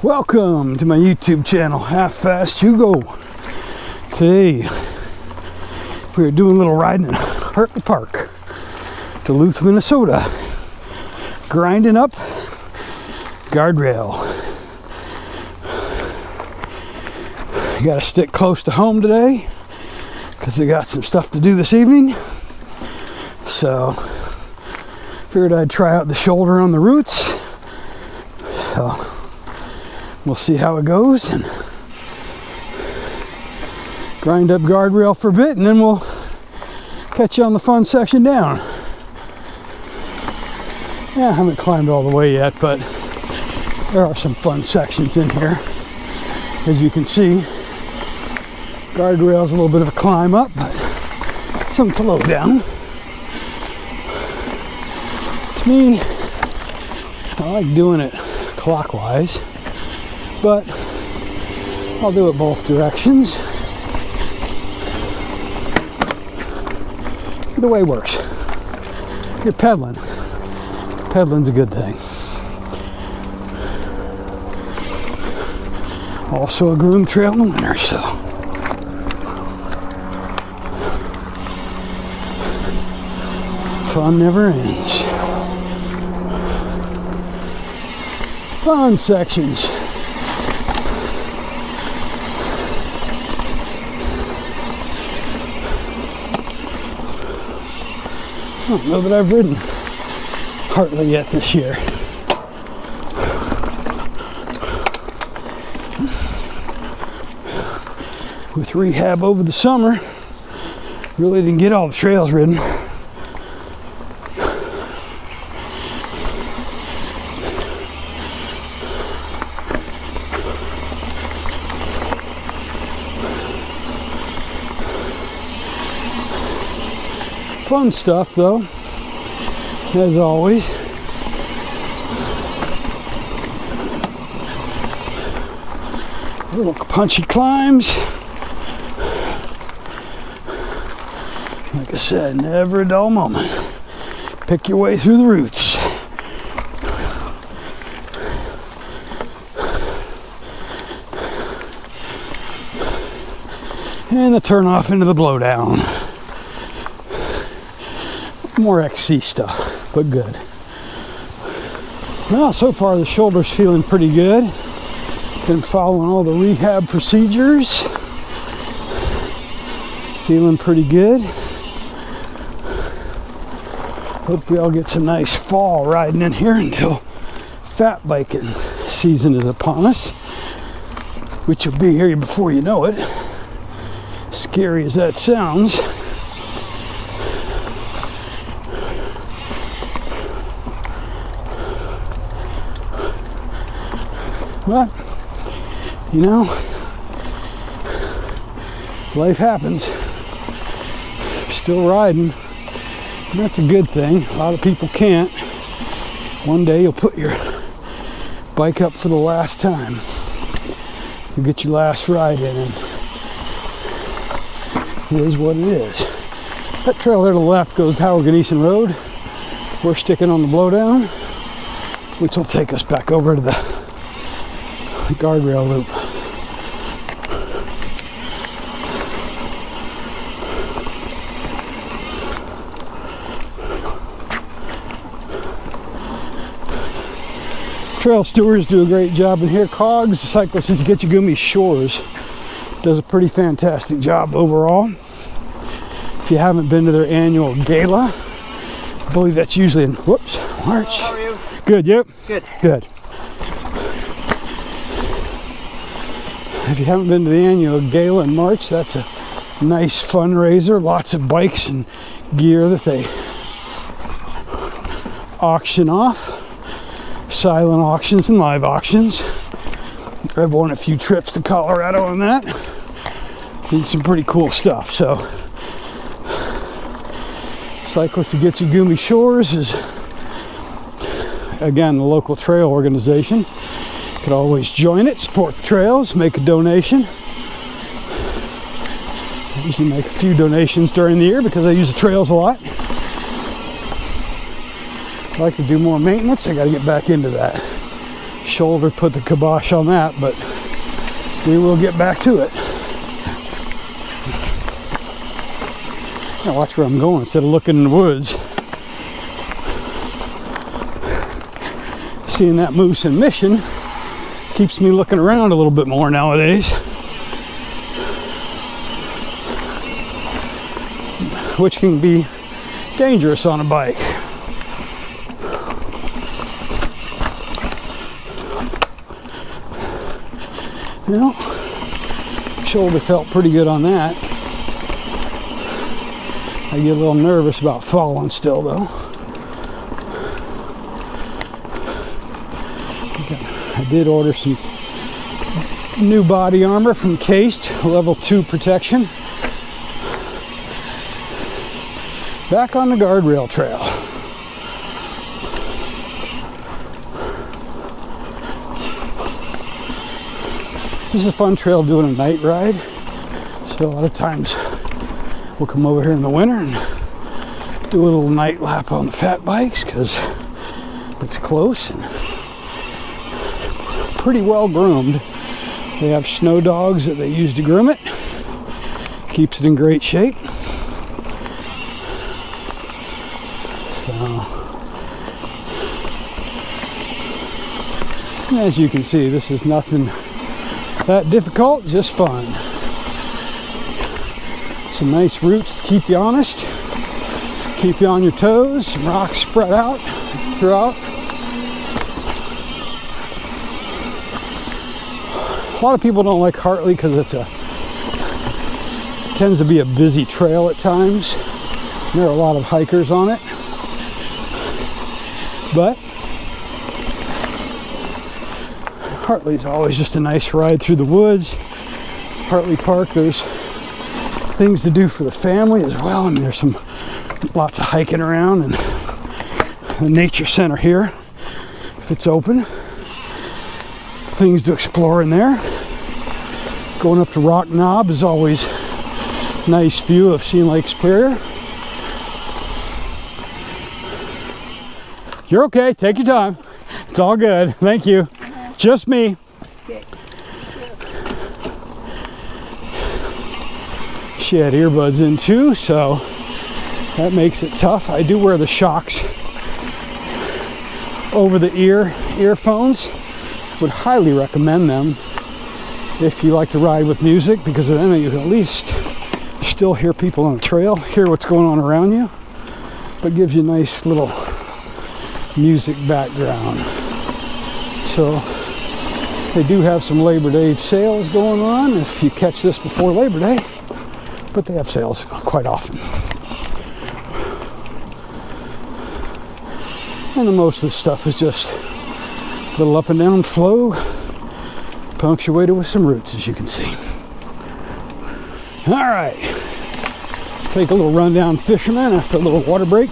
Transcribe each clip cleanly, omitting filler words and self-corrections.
Welcome to my YouTube channel, Half Fast Hugo. Today we're doing a little riding in Hartley Park, Duluth, Minnesota. Grinding up guardrail. You gotta stick close to home today because I got some stuff to do this evening. So figured I'd try out the shoulder on the roots. So we'll see how it goes and grind up guardrail for a bit, and then we'll catch you on the fun section down. Yeah, I haven't climbed all the way yet, but there are some fun sections in here. As you can see, guardrail's a little bit of a climb up, but some flow down. To me, I like doing it clockwise, but I'll do it both directions. Either way works. You're pedaling. Pedaling's a good thing. Also a groomed trail in the winter, so. Fun never ends. Fun sections. I don't know that I've ridden Hartley yet this year. With rehab over the summer, really didn't get all the trails ridden. Fun stuff though, as always. Little punchy climbs. Like I said, never a dull moment. Pick your way through the roots. And the turn off into the blowdown. More XC stuff, but good. Well, so far the shoulder's feeling pretty good. Been following all the rehab procedures. Feeling pretty good. Hopefully I'll get some nice fall riding in here until fat biking season is upon us, which will be here before you know it. Scary as that sounds. But, you know, life happens. Still riding. And that's a good thing. A lot of people can't. One day you'll put your bike up for the last time. You'll get your last ride in, and it is what it is. That trail there to the left goes Howard Ganesian Road. We're sticking on the blowdown, which will take us back over to the guardrail loop. Trail stewards do a great job in here. Cogs, Cyclists at Gumi Shores, does a pretty fantastic job overall. If you haven't been to their annual gala, I believe that's usually in, March. How are you? Good, yep. Good. Good. If you haven't been to the annual gala in March, that's a nice fundraiser. Lots of bikes and gear that they auction off. Silent auctions and live auctions. I've won a few trips to Colorado on that. Did some pretty cool stuff. So, Cyclists at Gumi Shores is, again, the local trail organization. You could always join it, support the trails, make a donation. I usually make a few donations during the year because I use the trails a lot. I like to do more maintenance. I got to get back into that. Shoulder put the kibosh on that, but we will get back to it. Now watch where I'm going instead of looking in the woods. Seeing that moose in mission keeps me looking around a little bit more nowadays, which can be dangerous on a bike. Well, shoulder felt pretty good on that. I get a little nervous about falling still though. I did order some new body armor from Cased, level 2 protection. Back on the guardrail trail. This is a fun trail doing a night ride. So a lot of times we'll come over here in the winter and do a little night lap on the fat bikes because it's close and pretty well groomed. They have snow dogs that they use to groom it. Keeps it in great shape. So, as you can see, this is nothing that difficult, just fun. Some nice roots to keep you honest, keep you on your toes, some rocks spread out throughout. A lot of people don't like Hartley because it tends to be a busy trail at times. There are a lot of hikers on it, but Hartley's always just a nice ride through the woods. Hartley Park, there's things to do for the family as well. I mean, there's lots of hiking around, and the nature center here, if it's open, things to explore in there. Going up to Rock Knob is always a nice view of seeing Lake Superior. You're okay, take your time. It's all good, thank you. Just me. Okay. She had earbuds in too, so that makes it tough. I do wear the shocks over the earphones. Would highly recommend them if you like to ride with music, because then you can at least still hear people on the trail, hear what's going on around you, but gives you a nice little music background. So they do have some Labor Day sales going on if you catch this before Labor Day, but they have sales quite often. And the most of the stuff is just a little up and down flow, punctuated with some roots, as you can see. All right, take a little run down Fisherman after a little water break.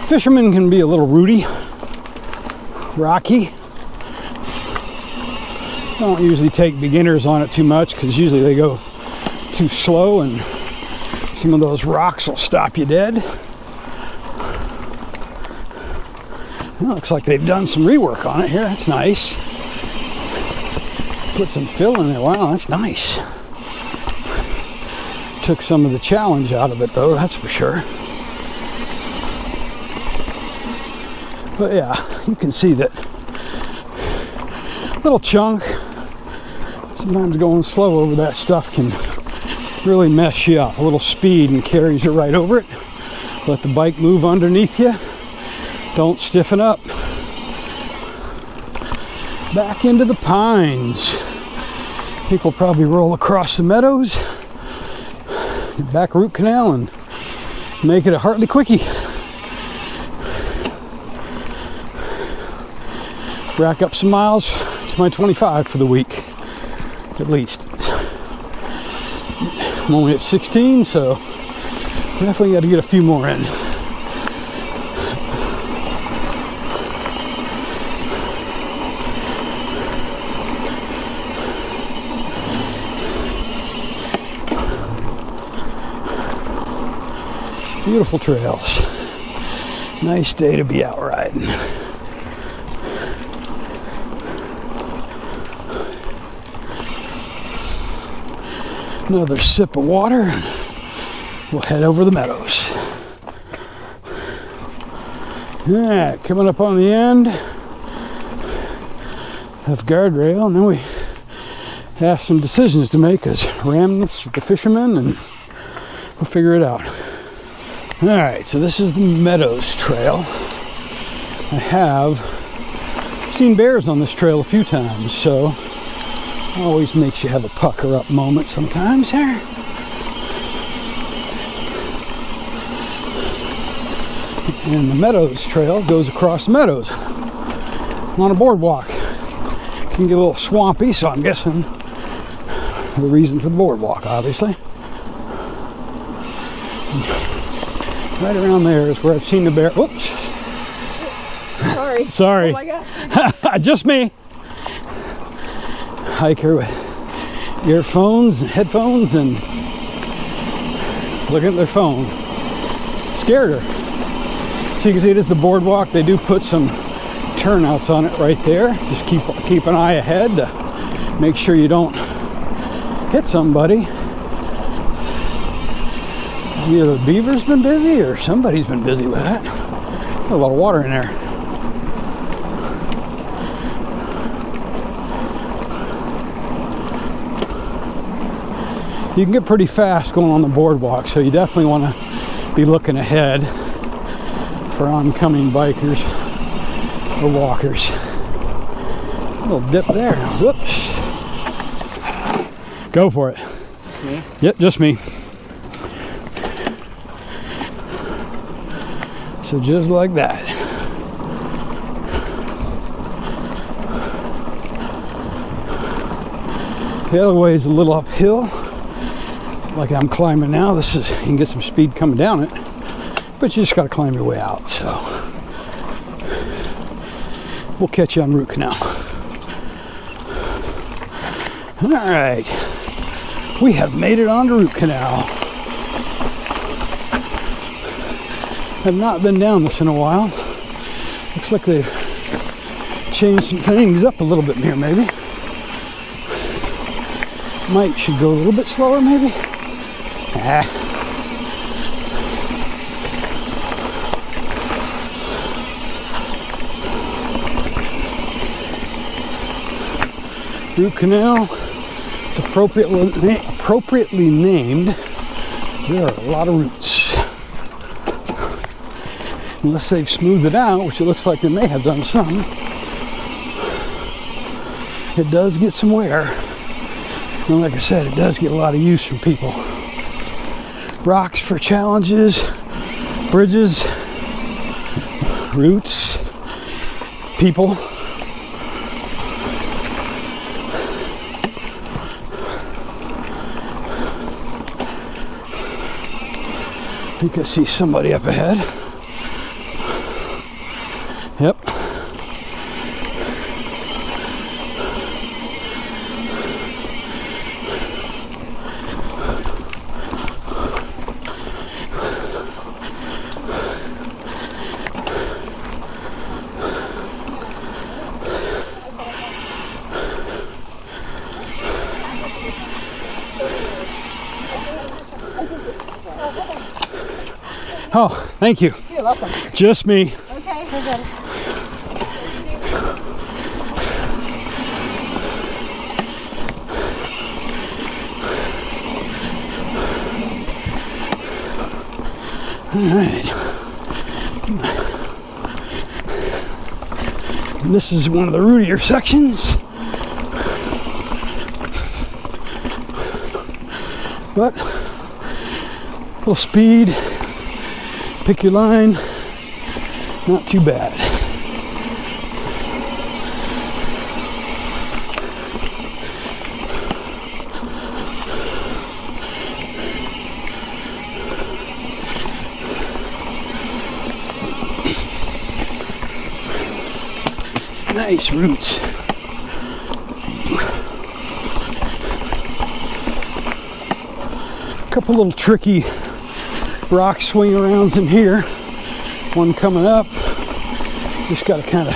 Fisherman can be a little rooty, rocky. I don't usually take beginners on it too much because usually they go too slow and some of those rocks will stop you dead. Well, looks like they've done some rework on it here. That's nice. Put some fill in there. Wow, that's nice. Took some of the challenge out of it though, that's for sure. But yeah, you can see that little chunk. Sometimes going slow over that stuff can really mess you up. A little speed and carries you right over it. Let the bike move underneath you. Don't stiffen up. Back into the pines. People probably roll across the meadows, get back root canal and make it a Hartley quickie. Rack up some miles to my 25 for the week, at least. I'm only at 16, so definitely got to get a few more in. Beautiful trails. Nice day to be out riding. Another sip of water and we'll head over the meadows. Yeah, coming up on the end of guardrail, and then we have some decisions to make as remnants with the fishermen, and we'll figure it out. All right, so this is the Meadows Trail. I have seen bears on this trail a few times, so always makes you have a pucker up moment sometimes here. And the Meadows Trail goes across the meadows on a boardwalk. Can get a little swampy, so I'm guessing the reason for the boardwalk, obviously. Right around there is where I've seen the bear. Whoops. Sorry. Sorry. Oh my gosh. Just me. Hiker with earphones and headphones and looking at their phone. Scared her. So you can see this is the boardwalk. They do put some turnouts on it right there. Just keep an eye ahead to make sure you don't hit somebody. Either the beaver's been busy or somebody's been busy with that. There's a lot of water in there. You can get pretty fast going on the boardwalk, so you definitely want to be looking ahead for oncoming bikers or walkers. A little dip there. Whoops. Go for it. Just me? Yep, just me. So just like that. The other way is a little uphill, like I'm climbing now. This is, you can get some speed coming down it, but you just got to climb your way out. So we'll catch you on Root Canal. All right, we have made it onto Root Canal. I've not been down this in a while. Looks like they've changed some things up a little bit here, maybe. Should go a little bit slower, maybe. Root Canal. It's appropriately named. There are a lot of roots. Unless they've smoothed it out, which it looks like they may have done some. It does get some wear. And like I said, it does get a lot of use from people. Rocks for challenges, bridges, roots, people. You can see somebody up ahead. Yep. Oh, thank you. You're welcome. Just me. Okay, we're good. All right. And this is one of the rootier sections. But a little speed, pick your line, not too bad. Nice roots. A couple little tricky rock swing arounds in here. One coming up. Just got to kind of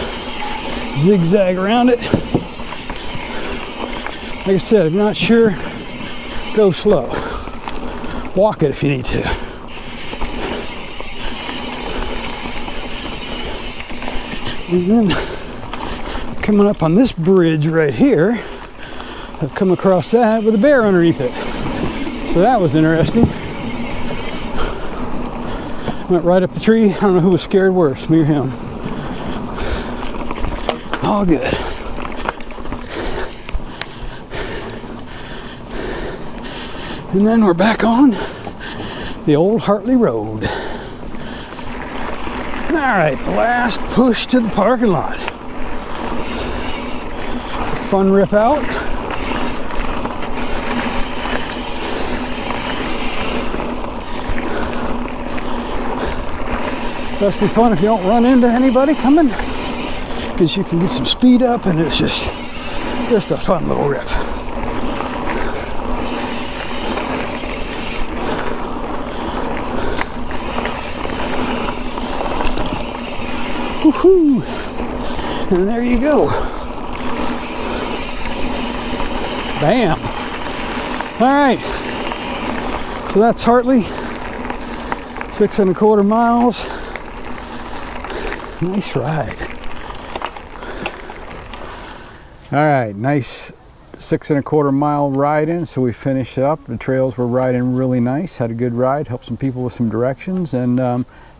zigzag around it. Like I said, if you're not sure, go slow. Walk it if you need to. And then coming up on this bridge right here, I've come across that with a bear underneath it. So that was interesting. Went right up the tree. I don't know who was scared worse, me or him. All good. And then we're back on the old Hartley Road. All right, the last push to the parking lot. It's a fun rip out. Especially fun if you don't run into anybody coming, because you can get some speed up, and it's just a fun little rip. Woohoo! And there you go. Bam! All right. So that's Hartley. 6 1/4 miles. Nice ride. All right, nice 6 1/4 mile ride in. So we finished up. The trails were riding really nice. Had a good ride. Helped some people with some directions, and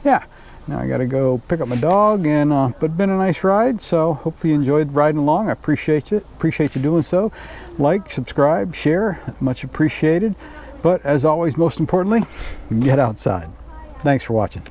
yeah. Now I got to go pick up my dog, and but been a nice ride. So hopefully you enjoyed riding along. I appreciate it. Appreciate you doing so. Like, subscribe, share. Much appreciated. But as always, most importantly, get outside. Thanks for watching.